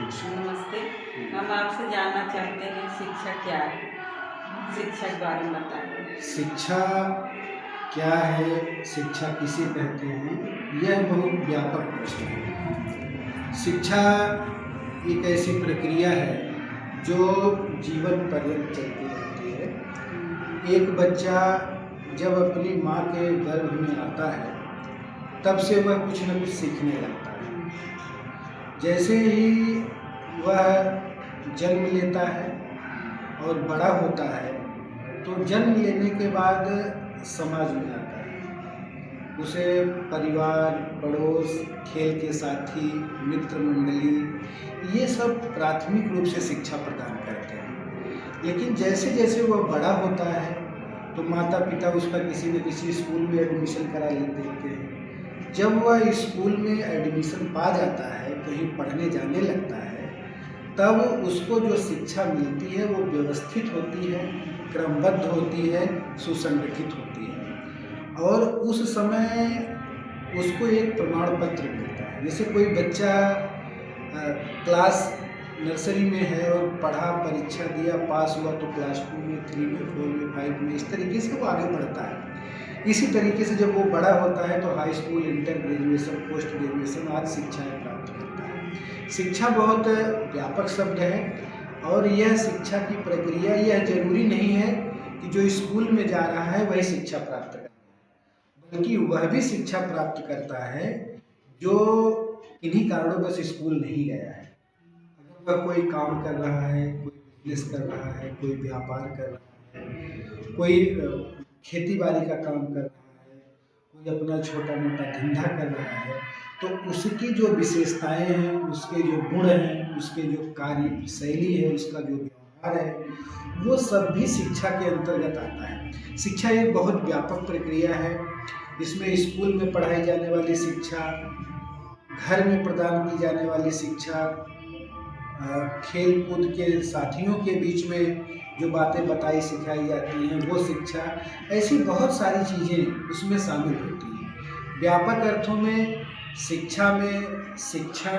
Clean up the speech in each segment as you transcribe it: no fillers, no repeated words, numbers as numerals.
पूछिए। नमस्ते। हम आपसे जानना चाहते हैं शिक्षा क्या है? शिक्षा के बारे में बताइए। शिक्षा क्या है, शिक्षा किसे कहते हैं, यह बहुत व्यापक प्रश्न है। शिक्षा एक ऐसी प्रक्रिया है जो जीवन पर्यंत चलती रहती है। एक बच्चा जब अपनी माँ के गर्भ में आता है तब से वह कुछ न कुछ सीखने लगता है। जैसे ही वह जन्म लेता है और बड़ा होता है तो जन्म लेने के बाद समाज में आता है। उसे परिवार, पड़ोस, खेल के साथी, मित्र मंडली ये सब प्राथमिक रूप से शिक्षा प्रदान करते हैं। लेकिन जैसे जैसे वह बड़ा होता है तो माता पिता उसका किसी न किसी स्कूल में एडमिशन करा देते हैं। जब वह स्कूल में एडमिशन पा जाता है, कहीं पढ़ने जाने लगता है, तब उसको जो शिक्षा मिलती है वो व्यवस्थित होती है, क्रमबद्ध होती है, सुसंगठित होती है और उस समय उसको एक प्रमाण पत्र मिलता है। जैसे कोई बच्चा क्लास नर्सरी में है और पढ़ा, परीक्षा दिया, पास हुआ तो क्लास 2 में, 3 में, 4 में, 5 में इस तरीके से वो आगे बढ़ता है। इसी तरीके से जब वो बड़ा होता है तो high school, inter, graduation, post graduation आदि शिक्षाएँ प्राप्त करता है। शिक्षा बहुत व्यापक शब्द है और यह शिक्षा की प्रक्रिया यह ज़रूरी नहीं है कि जो स्कूल में जा रहा है वही शिक्षा प्राप्त करे, बल्कि वह भी शिक्षा प्राप्त करता है जो किन्हीं कारणों से स्कूल नहीं गया है। अगर वह कोई काम कर रहा है, कोई बिजनेस कर रहा है, कोई व्यापार कर रहा है, कोई खेती-बाड़ी का काम कर रहा है, कोई अपना छोटा-मोटा धंधा कर रहा है, तो उसकी जो विशेषताएँ हैं, उसके जो गुण हैं, उसके जो कार्य शैली है, उसका जो व्यवहार है, वो सब भी शिक्षा के अंतर्गत आता है। शिक्षा एक बहुत व्यापक प्रक्रिया है। इसमें स्कूल में पढ़ाई जाने वाली शिक्षा, घर में प्रदान की जाने वाली शिक्षा, खेल कूद के साथियों के बीच में जो बातें बताई सिखाई जाती हैं वो शिक्षा, ऐसी बहुत सारी चीज़ें उसमें शामिल होती हैं। व्यापक अर्थों में शिक्षा में शिक्षण,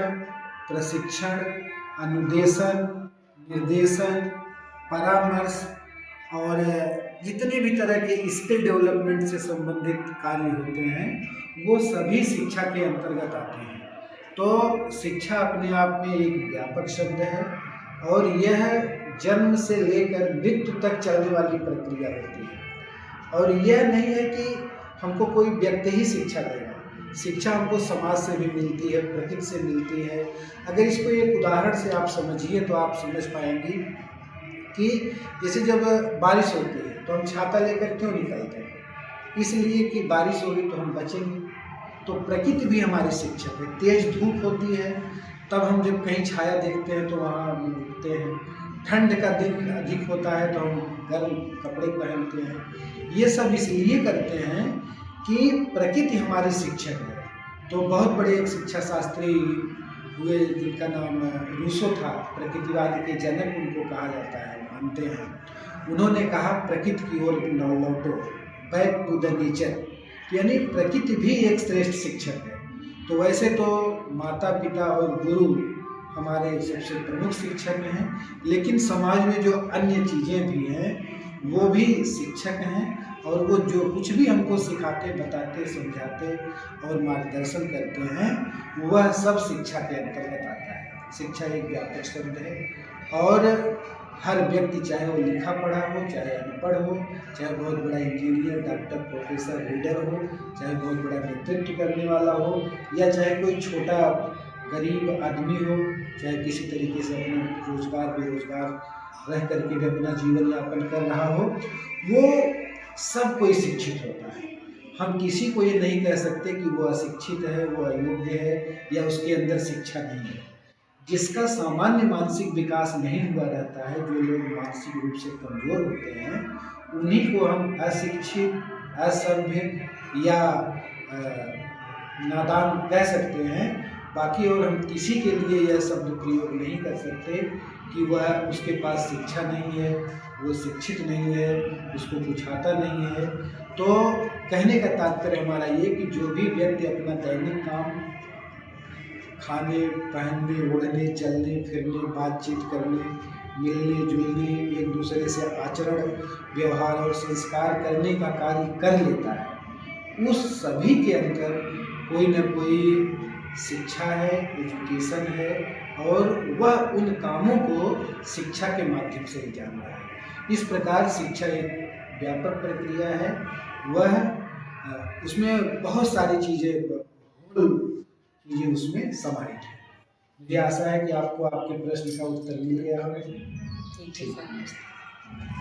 प्रशिक्षण, अनुदेशन, निर्देशन, परामर्श और जितने भी तरह के स्किल डेवलपमेंट से संबंधित कार्य होते हैं वो सभी शिक्षा के अंतर्गत आते हैं। तो शिक्षा अपने आप में एक व्यापक शब्द है और यह जन्म से लेकर मृत्यु तक चलने वाली प्रक्रिया होती है। और यह नहीं है कि हमको कोई व्यक्ति ही शिक्षा देगा, शिक्षा हमको समाज से भी मिलती है, प्रकृति से मिलती है। अगर इसको एक उदाहरण से आप समझिए तो आप समझ पाएंगी कि जैसे जब बारिश होती है तो हम छाता लेकर क्यों निकलते हैं? इसलिए कि बारिश होगी तो हम बचेंगे। तो प्रकृति भी हमारी शिक्षक है। तेज धूप होती है तब हम जब कहीं छाया देखते हैं तो वहाँ हम रुकते हैं। ठंड का दिन अधिक होता है तो हम गर्म कपड़े पहनते हैं। ये सब इसलिए करते हैं कि प्रकृति हमारी शिक्षक है। तो बहुत बड़े एक शिक्षा शास्त्री हुए जिनका नाम रूसो था, प्रकृतिवाद के जनक उनको कहा जाता है, मानते हैं। उन्होंने कहा प्रकृति की ओर लौटो, बैक टू द नेचर, यानी प्रकृति भी एक श्रेष्ठ शिक्षक है। तो वैसे तो माता पिता और गुरु हमारे सबसे प्रमुख शिक्षक हैं, लेकिन समाज में जो अन्य चीज़ें भी हैं वो भी शिक्षक हैं और वो जो कुछ भी हमको सिखाते, बताते, समझाते और मार्गदर्शन करते हैं वह सब शिक्षा के अंतर्गत आता है। शिक्षा एक व्यापक शब्द है और हर व्यक्ति, चाहे वो लिखा पढ़ा हो, चाहे अनपढ़ हो, चाहे बहुत बड़ा इंजीनियर, डॉक्टर, प्रोफेसर, लीडर हो, चाहे बहुत बड़ा नेतृत्व करने वाला हो या चाहे कोई छोटा गरीब आदमी हो, चाहे किसी तरीके से अपना रोजगार बेरोजगार रह करके भी अपना जीवन यापन कर रहा हो, वो सब कोई शिक्षित होता है। हम किसी को ये नहीं कह सकते कि वो अशिक्षित है, वो अयोग्य है या उसके अंदर शिक्षा नहीं है। जिसका सामान्य मानसिक विकास नहीं हुआ रहता है, जो लोग मानसिक रूप से कमजोर होते हैं, उन्हीं को हम अशिक्षित, असभ्य या नादान कह सकते हैं। बाकी और हम किसी के लिए यह शब्द प्रयोग नहीं कर सकते कि वह, उसके पास शिक्षा नहीं है, वो शिक्षित नहीं है, उसको कुछ आता नहीं है। तो कहने का तात्पर्य हमारा ये कि जो भी व्यक्ति अपना दैनिक काम खाने पहनने ओढ़ने चलने फिरने बातचीत करने मिलने जुलने एक दूसरे से आचरण व्यवहार और संस्कार करने का कार्य कर लेता है, उस सभी के अंदर कोई न कोई शिक्षा है, एजुकेशन है और वह उन कामों को शिक्षा के माध्यम से ही जान रहा है। इस प्रकार शिक्षा एक व्यापक प्रक्रिया है। वह उसमें बहुत सारी चीज़ें उसमें समाहित है। मुझे आशा है कि आपको आपके प्रश्न का उत्तर मिल गया होगा। ठीक है सर।